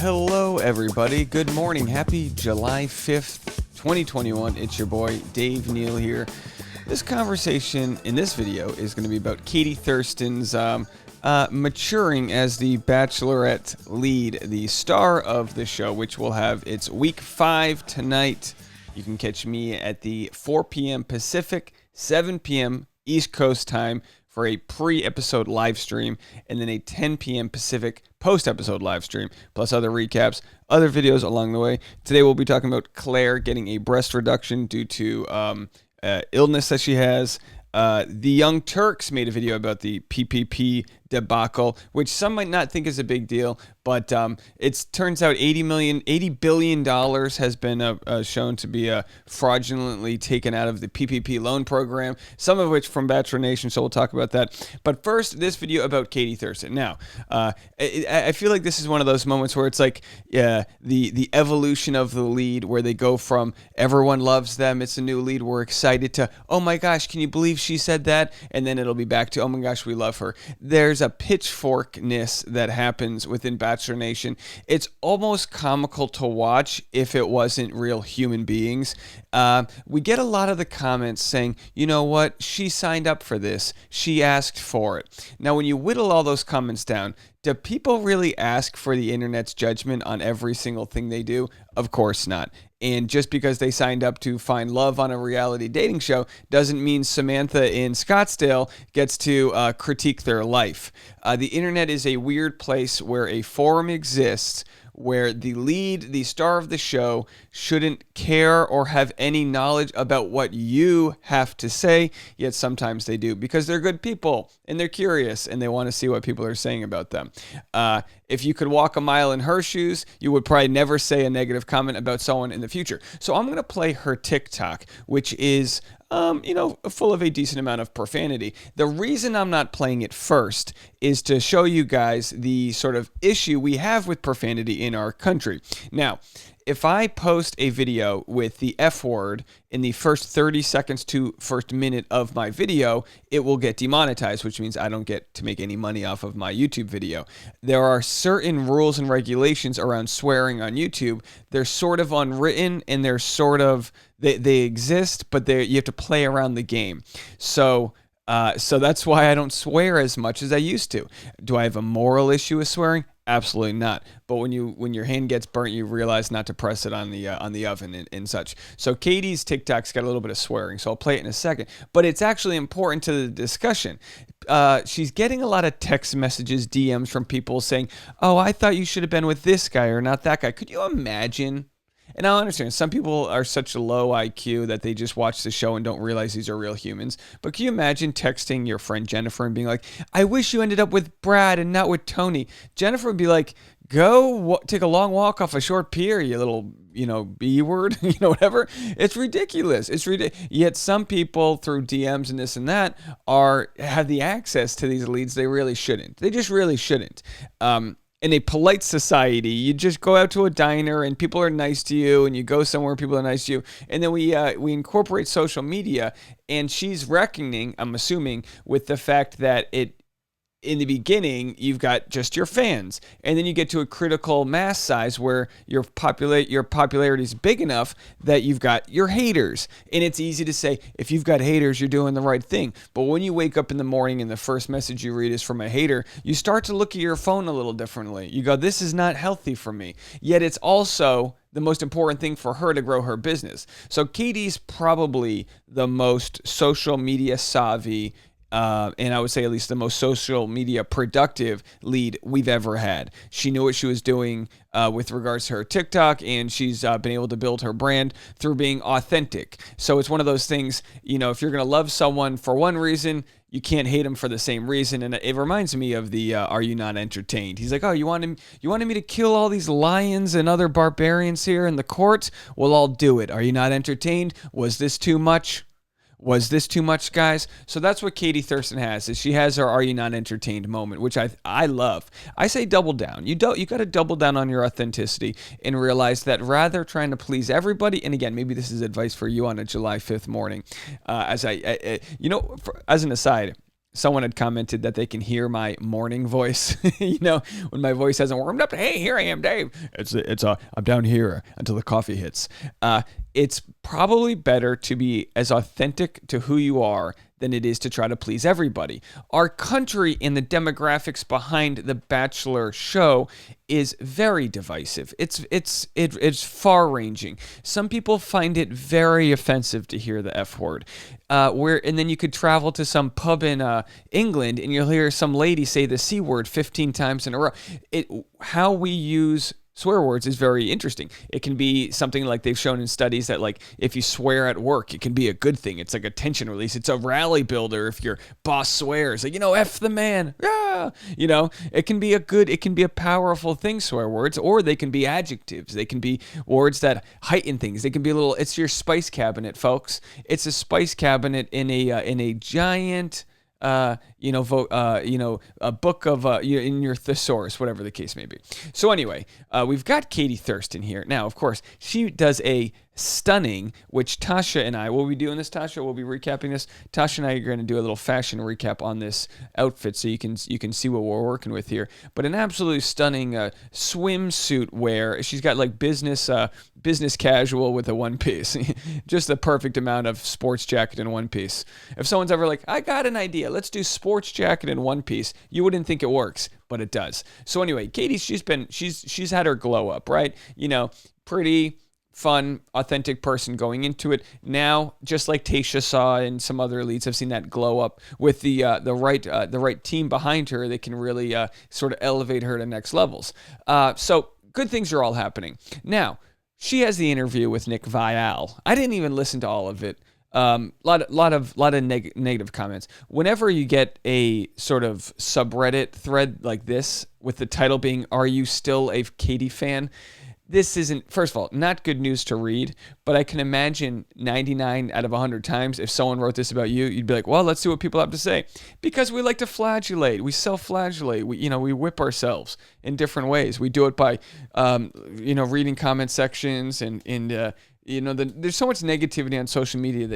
Hello, everybody. Good morning. Happy July 5th, 2021. It's your boy, Dave Neal here. This conversation in this video is going to be about Katie Thurston's maturing as the Bachelorette lead, the star of the show, which will have its week 5 tonight. You can catch me at the 4 p.m. Pacific, 7 p.m. East Coast time for a pre-episode live stream, and then a 10 p.m. Pacific post-episode live stream, plus other recaps, other videos along the way. Today we'll be talking about Claire getting a breast reduction due to illness that she has. The Young Turks made a video about the PPP debacle, which some might not think is a big deal, but it turns out $80 billion has been shown to be fraudulently taken out of the PPP loan program, some of which from Bachelor Nation, so we'll talk about that. But first, this video about Katie Thurston. Now, I feel like this is one of those moments where it's like the evolution of the lead, where they go from everyone loves them, it's a new lead, we're excited, to, oh my gosh, can you believe she said that? And then it'll be back to, oh my gosh, we love her. There's a pitchforkness that happens within Bachelor Nation. It's almost comical to watch if it wasn't real human beings. We get a lot of the comments saying, you know what, she signed up for this, she asked for it. Now, when you whittle all those comments down, do people really ask for the internet's judgment on every single thing they do? Of course not. And just because they signed up to find love on a reality dating show doesn't mean Samantha in Scottsdale gets to critique their life. The internet is a weird place where a forum exists where the lead, the star of the show, shouldn't care or have any knowledge about what you have to say, yet sometimes they do, because they're good people, and they're curious, and they want to see what people are saying about them. If you could walk a mile in her shoes, you would probably never say a negative comment about someone in the future. So I'm going to play her TikTok, which is full of a decent amount of profanity. The reason I'm not playing it first is to show you guys the sort of issue we have with profanity in our country. Now, if I post a video with the F word in the first 30 seconds to first minute of my video, it will get demonetized, which means I don't get to make any money off of my YouTube video. There are certain rules and regulations around swearing on YouTube. They're sort of unwritten, and they're sort of, they exist, but you have to play around the game. So that's why I don't swear as much as I used to. Do I have a moral issue with swearing? Absolutely not. But when your hand gets burnt, you realize not to press it on the oven and such. So Katie's TikTok's got a little bit of swearing, so I'll play it in a second. But it's actually important to the discussion. She's getting a lot of text messages, DMs from people saying, "Oh, I thought you should have been with this guy or not that guy." Could you imagine? And I understand some people are such a low IQ that they just watch the show and don't realize these are real humans. But can you imagine texting your friend Jennifer and being like, "I wish you ended up with Brad and not with Tony"? Jennifer would be like, "Go take a long walk off a short pier, you little, B word, whatever." It's ridiculous. Yet some people through DMs and this and that have the access to these leads they really shouldn't. They just really shouldn't. In a polite society, you just go out to a diner and people are nice to you, and you go somewhere and people are nice to you. And then we incorporate social media, and she's reckoning, I'm assuming, with the fact that in the beginning, you've got just your fans, and then you get to a critical mass size where your popularity is big enough that you've got your haters. And it's easy to say, if you've got haters, you're doing the right thing. But when you wake up in the morning and the first message you read is from a hater, you start to look at your phone a little differently. You go, this is not healthy for me. Yet it's also the most important thing for her to grow her business. So Katie's probably the most social media savvy, and I would say at least the most social media productive lead we've ever had. She knew what she was doing with regards to her TikTok, and she's been able to build her brand through being authentic. So it's one of those things, if you're going to love someone for one reason, you can't hate them for the same reason. And it reminds me of the Are You Not Entertained? He's like, "Oh, you wanted me to kill all these lions and other barbarians here in the court? Well, I'll do it. Are you not entertained? Was this too much? Was this too much, guys?" So that's what Katie Thurston has. Is she has her "Are you not entertained" moment, which I love. I say double down. You got to double down on your authenticity and realize that rather trying to please everybody. And again, maybe this is advice for you on a July 5th morning. As an aside, someone had commented that they can hear my morning voice, when my voice hasn't warmed up. Hey, here I am, Dave. I'm down here until the coffee hits. It's probably better to be as authentic to who you are than it is to try to please everybody. Our country and the demographics behind the Bachelor show is very divisive. It's far-ranging. Some people find it very offensive to hear the F word. And then you could travel to some pub in England and you'll hear some lady say the C word 15 times in a row. How we use swear words is very interesting. It can be something like they've shown in studies that, like, if you swear at work, it can be a good thing. It's like a tension release. It's a rally builder if your boss swears, like, F the man. Yeah. It can be a powerful thing, swear words, or they can be adjectives. They can be words that heighten things. They can be it's your spice cabinet, folks. It's a spice cabinet in a giant a book of in your thesaurus, whatever the case may be. So anyway, we've got Katie Thurston here. Now, of course, she does a stunning, which Tasha and I will be doing this. Tasha will be recapping this. Tasha and I are going to do a little fashion recap on this outfit, so you can see what we're working with here. But an absolutely stunning swimsuit wear. She's got like business casual with a one piece, just the perfect amount of sports jacket and one piece. If someone's ever like, I got an idea, let's do sports jacket and one piece, you wouldn't think it works, but it does. So anyway, Katie, she's had her glow up, right? Pretty fun, authentic person going into it. Now, just like Tayshia saw and some other leads, have seen that glow up with the right team behind her. They can really sort of elevate her to next levels. So good things are all happening. Now, she has the interview with Nick Viall. I didn't even listen to all of it. Lot of negative comments. Whenever you get a sort of subreddit thread like this with the title being, "Are you still a Katie fan?" This isn't, first of all, not good news to read, but I can imagine 99 out of 100 times if someone wrote this about you, you'd be like, well, let's see what people have to say. Because we like to flagellate. We self-flagellate. We whip ourselves in different ways. We do it by, reading comment sections and there's so much negativity on social media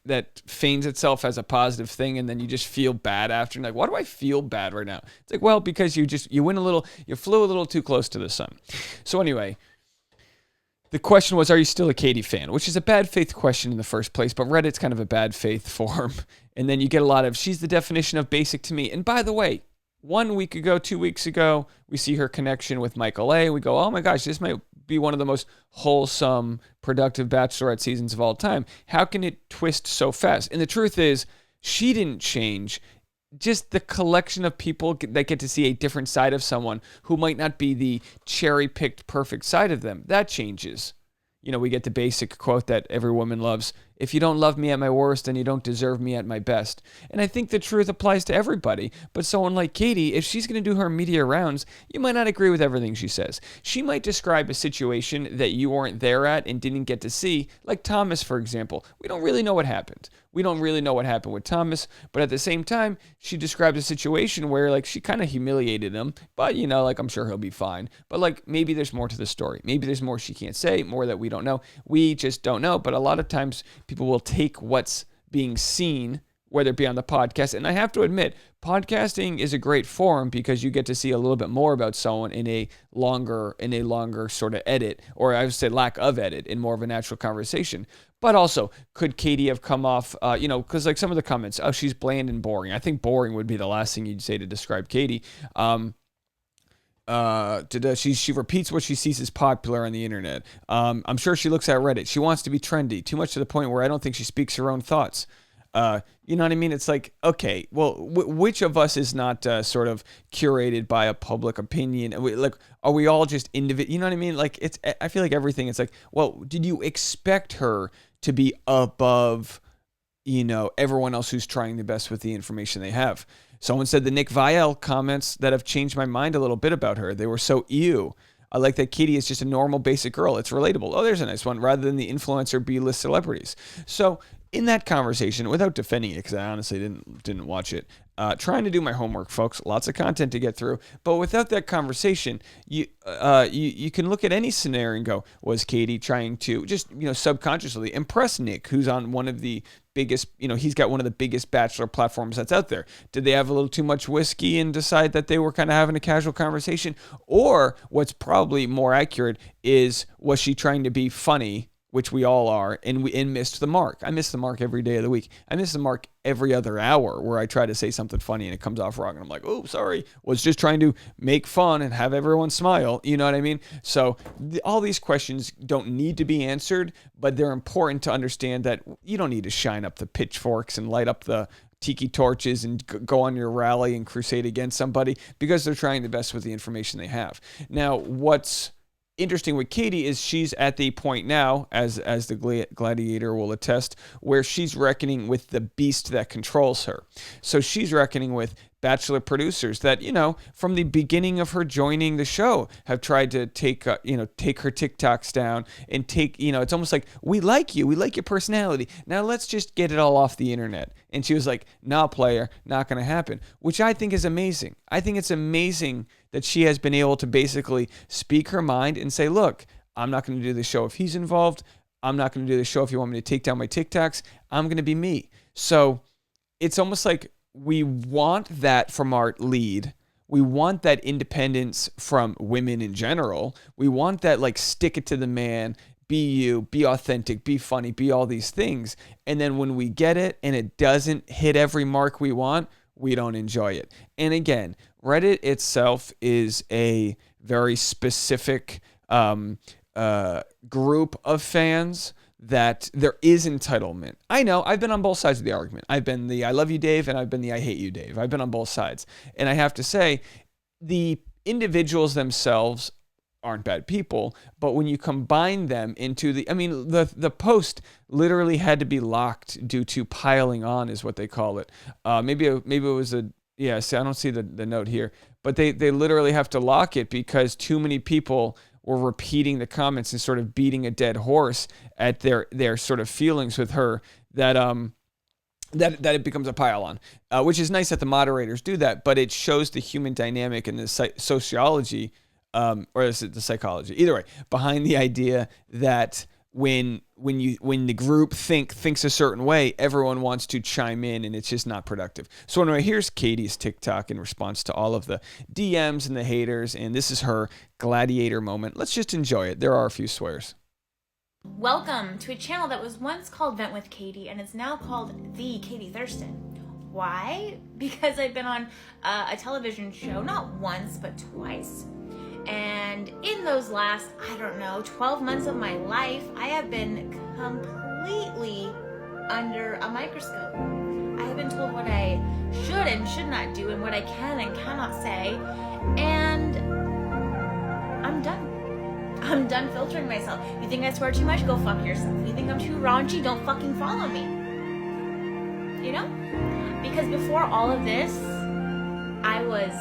that feigns itself as a positive thing, and then you just feel bad after. And like, why do I feel bad right now? It's like, well, because you flew a little too close to the sun. So anyway, the question was, are you still a Katie fan? Which is a bad faith question in the first place, but Reddit's kind of a bad faith forum. And then you get a lot of, she's the definition of basic to me. And by the way, 2 weeks ago, we see her connection with Michael A. We go, oh my gosh, this might be one of the most wholesome, productive Bachelorette seasons of all time. How can it twist so fast? And the truth is, she didn't change. Just the collection of people that get to see a different side of someone who might not be the cherry-picked perfect side of them, that changes. We get the basic quote that every woman loves: if you don't love me at my worst, then you don't deserve me at my best. And I think the truth applies to everybody. But someone like Katie, if she's going to do her media rounds, you might not agree with everything she says. She might describe a situation that you weren't there at and didn't get to see, like Thomas, for example. We don't really know what happened. We don't really know what happened with Thomas, but at the same time, she describes a situation where, like, she kind of humiliated him, but, I'm sure he'll be fine. But, like, maybe there's more to the story. Maybe there's more she can't say, more that we don't know. We just don't know. But a lot of times, people will take what's being seen, whether it be on the podcast. And I have to admit, podcasting is a great forum because you get to see a little bit more about someone in a longer sort of edit, or I would say lack of edit, in more of a natural conversation. But also, could Katie have come off, because like some of the comments, oh, she's bland and boring. I think boring would be the last thing you'd say to describe Katie. She repeats what she sees as popular on the internet. I'm sure she looks at Reddit. She wants to be trendy, too much to the point where I don't think she speaks her own thoughts. You know what I mean? It's like, okay, well, which of us is not sort of curated by a public opinion? Are we all just individual? You know what I mean? Like, I feel like everything. It's like, well, did you expect her to be above, everyone else who's trying the best with the information they have? Someone said the Nick Viall comments that have changed my mind a little bit about her. They were so ew. I like that Katie is just a normal, basic girl. It's relatable. Oh, there's a nice one. Rather than the influencer B-list celebrities. So in that conversation, without defending it, because I honestly didn't watch it, trying to do my homework, folks. Lots of content to get through. But without that conversation, you can look at any scenario and go, was Katie trying to just subconsciously impress Nick, who's on one of the biggest, he's got one of the biggest Bachelor platforms that's out there. Did they have a little too much whiskey and decide that they were kind of having a casual conversation? Or what's probably more accurate is, was she trying to be funny, which we all are, and missed the mark? I miss the mark every day of the week. I miss the mark every other hour where I try to say something funny and it comes off wrong. And I'm like, oh, sorry. Was just trying to make fun and have everyone smile. You know what I mean? So all these questions don't need to be answered, but they're important to understand that you don't need to shine up the pitchforks and light up the tiki torches and go on your rally and crusade against somebody, because they're trying the best with the information they have. Now, what's interesting with Katie is she's at the point now, as the gladiator will attest, where she's reckoning with the beast that controls her. So she's reckoning with Bachelor producers that, from the beginning of her joining the show, have tried to take her TikToks down and it's almost like, we like your personality. Now let's just get it all off the internet. And she was like, nah, player, not going to happen, which I think is amazing. I think it's amazing that she has been able to basically speak her mind and say, look, I'm not going to do the show if he's involved. I'm not going to do the show if you want me to take down my TikToks. I'm going to be me. So it's almost like we want that from our lead. We want that independence from women in general. We want that, like, stick it to the man, be you, be authentic, be funny, be all these things. And then when we get it and it doesn't hit every mark we want, we don't enjoy it. And again, Reddit itself is a very specific group of fans that there is entitlement. I know, I've been on both sides of the argument. I've been the I love you, Dave, and I've been the I hate you, Dave. I've been on both sides. And I have to say, the individuals themselves aren't bad people, but when you combine them into the post literally had to be locked due to piling on, is what they call it. Maybe it was see, I don't see the note here, but they literally have to lock it because too many people were repeating the comments and sort of beating a dead horse at their sort of feelings with her, that it becomes a pile-on, which is nice that the moderators do that, but it shows the human dynamic and the sociology, or is it the psychology? Either way, behind the idea that when the group thinks a certain way, everyone wants to chime in, and it's just not productive. So anyway, here's Katie's TikTok in response to all of the DMs and the haters, and this is her gladiator moment. Let's just enjoy it. There are a few swears. Welcome to a channel that was once called Vent with Katie and is now called The Katie Thurston. Why? Because I've been on a television show not once but twice. And in those last, 12 months of my life, I have been completely under a microscope. I have been told what I should and should not do and what I can and cannot say. And I'm done. I'm done filtering myself. You think I swear too much? Go fuck yourself. You think I'm too raunchy? Don't fucking follow me. Because before all of this, I was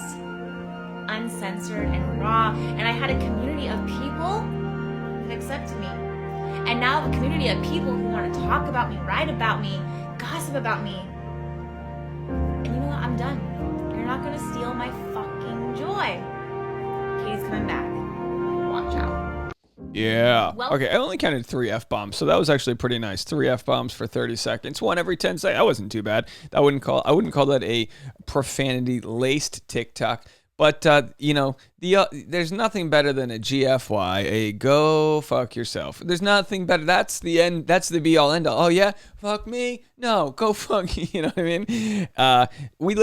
uncensored and raw, and I had a community of people that accepted me. And now I have a community of people who want to talk about me, write about me, gossip about me. And you know what? I'm done. You're not going to steal my fucking joy. Katie's coming back. Watch out. Yeah. Okay, I only counted 3 F-bombs, so that was actually pretty nice. 3 F-bombs for 30 seconds. One every 10 seconds. That wasn't too bad. I wouldn't call that a profanity-laced TikTok. But, there's nothing better than a GFY, a go fuck yourself. There's nothing better. That's the end. That's the be all end all. Oh, yeah? Fuck me? No, go fuck you. You know what I mean? We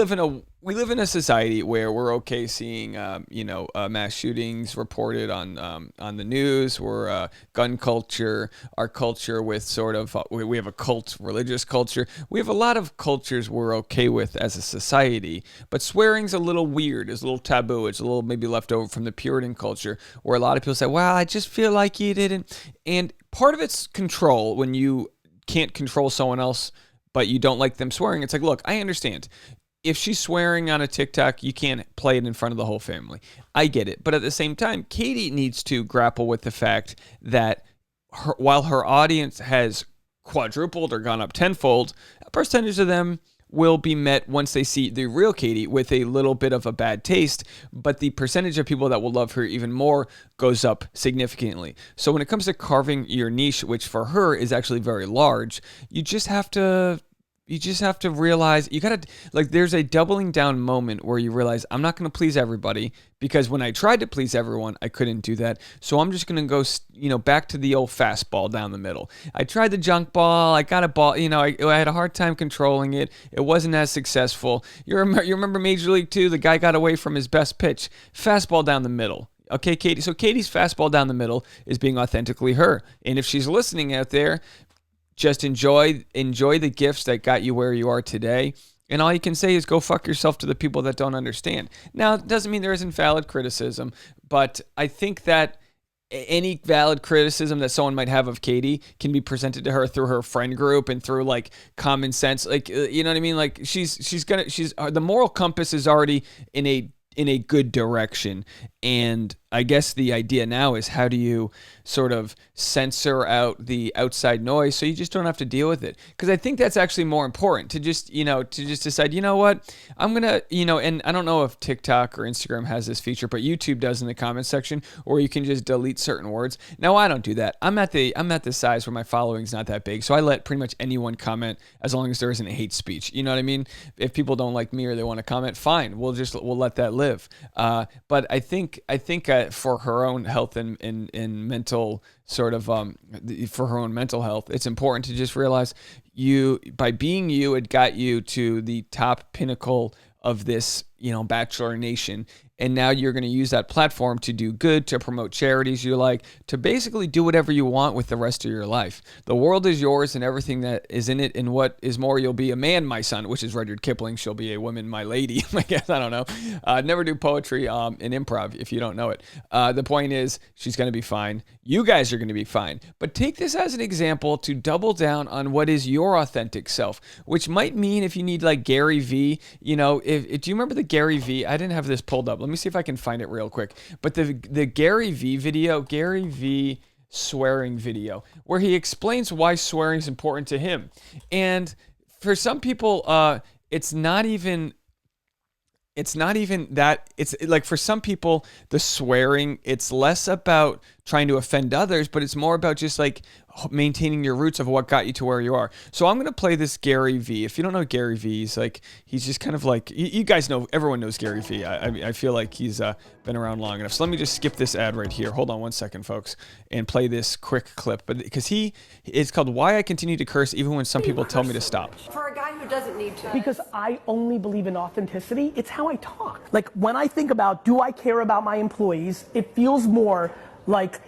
live in a society where we're okay seeing, mass shootings reported on the news. We're gun culture, our culture with sort of, we have a cult, religious culture. We have a lot of cultures we're okay with as a society, but swearing's a little weird. It's a little taboo. It's a little maybe left over from the Puritan culture where a lot of people say, well, I just feel like you didn't. And part of it's control when you can't control someone else, but you don't like them swearing. It's like, look, I understand. If she's swearing on a TikTok, you can't play it in front of the whole family. I get it. But at the same time, Katie needs to grapple with the fact that while her audience has quadrupled or gone up tenfold, a percentage of them will be met once they see the real Katie with a little bit of a bad taste, but the percentage of people that will love her even more goes up significantly. So when it comes to carving your niche, which for her is actually very large, you just have to realize there's a doubling down moment where you realize I'm not going to please everybody, because when I tried to please everyone, I couldn't do that. So I'm just going to go, back to the old fastball down the middle. I tried the junk ball. I got a ball, I had a hard time controlling it. It wasn't as successful. You remember Major League 2, the guy got away from his best pitch. Fastball down the middle. Okay, Katie. So Katie's fastball down the middle is being authentically her. And if she's listening out there, just enjoy the gifts that got you where you are today. And all you can say is go fuck yourself to the people that don't understand. Now, it doesn't mean there isn't valid criticism, but I think that any valid criticism that someone might have of Katie can be presented to her through her friend group and through common sense. You know what I mean? The moral compass is already in a good direction. And I guess the idea now is, how do you sort of censor out the outside noise so you just don't have to deal with it? Because I think that's actually more important, to just decide, what, I'm going to, and I don't know if TikTok or Instagram has this feature, but YouTube does in the comment section, or you can just delete certain words. Now, I don't do that. I'm at the size where my following's not that big, so I let pretty much anyone comment as long as there isn't hate speech. You know what I mean? If people don't like me or they want to comment, fine. We'll let that live. But I think for her own health and mental sort of for her own mental health, it's important to just realize by being you, it got you to the top pinnacle of this, Bachelor Nation. And now you're going to use that platform to do good, to promote charities you like, to basically do whatever you want with the rest of your life. The world is yours and everything that is in it. And what is more, you'll be a man, my son, which is Rudyard Kipling. She'll be a woman, my lady. I guess, I don't know. Never do poetry in improv if you don't know it. The point is, she's going to be fine. You guys are going to be fine. But take this as an example to double down on what is your authentic self, which might mean if you need Gary V, do you remember the Gary V? I didn't have this pulled up. Let me see if I can find it real quick. But the Gary V swearing video, where he explains why swearing is important to him. And for some people, it's not even that. It's for some people, the swearing, it's less about trying to offend others, but it's more about just maintaining your roots of what got you to where you are. So I'm going to play this Gary V. If you don't know Gary V, he's just kind of you guys know, everyone knows Gary V. I feel like he's been around long enough. So let me just skip this ad right here. Hold on one second, folks, and play this quick clip. But because it's called Why I Continue to Curse Even When Some People Tell Me to Stop. For a guy who doesn't need to. Because I only believe in authenticity. It's how I talk. When I think about, do I care about my employees, it feels more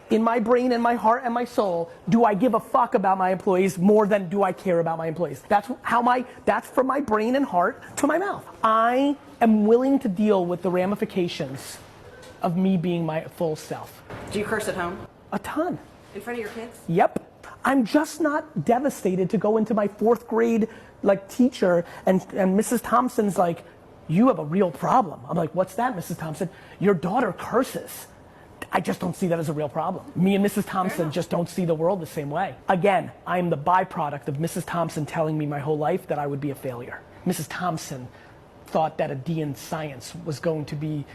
in my brain and my heart and my soul, do I give a fuck about my employees more than do I care about my employees? That's from my brain and heart to my mouth. I am willing to deal with the ramifications of me being my full self. Do you curse at home? A ton. In front of your kids? Yep. I'm just not devastated to go into my 4th grade teacher and Mrs. Thompson's you have a real problem. I'm what's that, Mrs. Thompson? Your daughter curses. I just don't see that as a real problem. Me and Mrs. Thompson just don't see the world the same way. Again, I am the byproduct of Mrs. Thompson telling me my whole life that I would be a failure. Mrs. Thompson thought that a D in science was going to be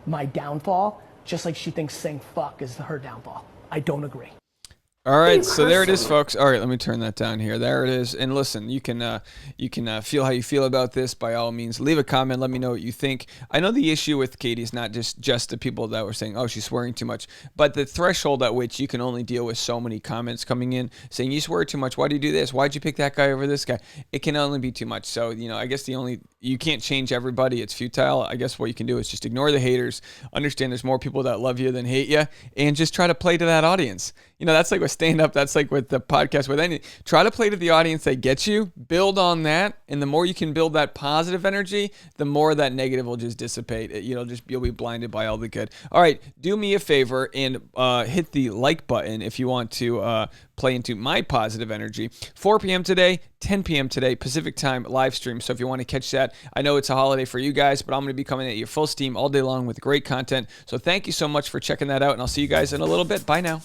my downfall, just like she thinks saying fuck is her downfall. I don't agree. All right, so there it is, folks. All right, let me turn that down here. There it is. And listen, you can feel how you feel about this. By all means, leave a comment. Let me know what you think. I know the issue with Katie is not just the people that were saying, oh, she's swearing too much, but the threshold at which you can only deal with so many comments coming in saying, you swear too much. Why do you do this? Why'd you pick that guy over this guy? It can only be too much. So, I guess you can't change everybody. It's futile. I guess what you can do is just ignore the haters, understand there's more people that love you than hate you, and just try to play to that audience. That's with stand-up. That's with the podcast. With any, try to play to the audience that gets you. Build on that, and the more you can build that positive energy, the more that negative will just dissipate. You'll be blinded by all the good. All right, do me a favor and hit the like button if you want to play into my positive energy. 4 p.m. today, 10 p.m. today, Pacific time live stream. So if you want to catch that, I know it's a holiday for you guys, but I'm going to be coming at you full steam all day long with great content. So thank you so much for checking that out, and I'll see you guys in a little bit. Bye now.